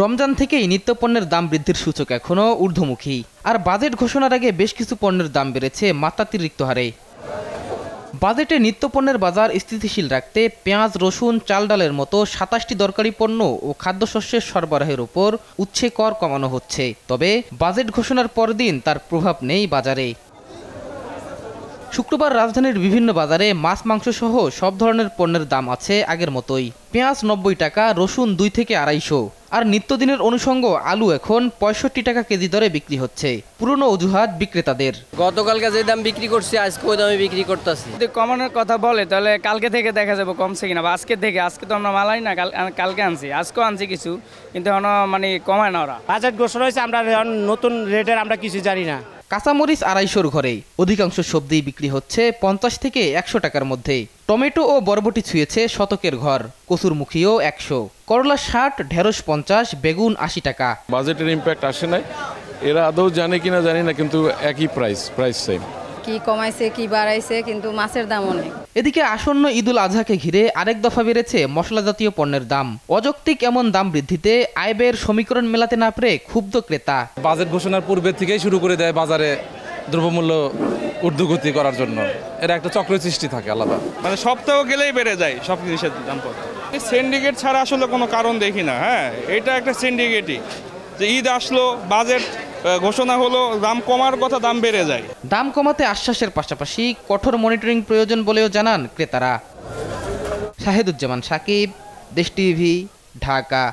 রমজান থেকেই নিত্যপণ্যের দাম বৃদ্ধির সূচক এখনও ঊর্ধ্বমুখী। আর বাজেট ঘোষণার আগে বেশ কিছু পণ্যের দাম বেড়েছে মাত্রাতিরিক্ত হারে। বাজেটে নিত্যপণ্যের বাজার স্থিতিশীল রাখতে পেঁয়াজ, রসুন, চাল ডালের মতো ২৭টি দরকারি পণ্য ও খাদ্যশস্যের সরবরাহের উপর উৎসে কর কমানো হচ্ছে। তবে বাজেট ঘোষণার পরদিন তার প্রভাব নেই বাজারে। শুক্রবার রাজধানীর বিভিন্ন বাজারে মাছ, মাংস সহ সব ধরনের পণ্যের দাম আছে আগের মতোই। পেঁয়াজ ৯০ টাকা, রসুন ২ থেকে ২৫০, আর নিত্যদিনের অনুষঙ্গ আলু এখন ৬৫ টাকা কেজি দরে বিক্রি হচ্ছে। পুরনো অজুহাত বিক্রেতাদের। গতকালকে যে দাম বিক্রি করছি আজকে ওই দামে বিক্রি করতেছি। যদি কমানোর কথা বলে তাহলে কালকে থেকে দেখা যাবে কমছে কিনা, বা আজকে থেকে। আজকে তো আমরা মালাই না, কালকে আনছি, আজকেও আনছি কিছু, কিন্তু এখন মানে কমায় না ওরা। বাজেট ঘোষণা হয়েছে, আমরা নতুন রেটের আমরা কিছু জানি না। কাঁচামরিচ ২৫০-র ঘরে, অধিকাংশ সবজি বিক্রি হচ্ছে ৫০ থেকে ১০০ টাকার মধ্যে। টমেটো ও বরবটি ছুঁয়েছে শতকের ঘর, কচুরমুখীও ১০০, করলা ৬০, ঢেঁড়স ৫০, বেগুন ৮০ টাকা। বাজেটের ইম্প্যাক্ট আসে নাই, এরা আদৌ জানে কিনা জানি না, কিন্তু একই প্রাইস সেম। কি কমাইছে কি বাড়াইছে, কিন্তু মাছের দাম অনেক। এদিকে আসন্ন ঈদুল আজহাকে ঘিরে আরেক দফা বেড়েছে মশলা জাতীয় পণ্যের দাম। অযৌক্তিক এমন দাম বৃদ্ধিতে আয় ব্যয়ের সমীকরণ মেলাতে না পেরে ক্ষুব্ধ ক্রেতা। বাজেট ঘোষণার পূর্বে থেকেই শুরু করে দেয় বাজারে দ্রব্যমূল্য ঊর্ধ্বগতি করার জন্য। এরা একটা চক্রের সৃষ্টি থাকে আলাদা, মানে সপ্তাহ গেলেই বেড়ে যায় সব জিনিসের দামপত্র। সিন্ডিকেট ছাড়া আসলে কোনো কারণ দেখি না। হ্যাঁ, এটা একটা সিন্ডিকেটই, যে ঈদ আসলো, বাজেট ঘোষণা হলো, দাম কমার কথা, দাম বেড়ে যায়। দাম কমাতে আশ্বাসের পাশাপাশি কঠোর মনিটরিং প্রয়োজন বলেও জানান ক্রেতারা। শাহেদুজ্জামান সাকিব, দেশ টিভি, ঢাকা।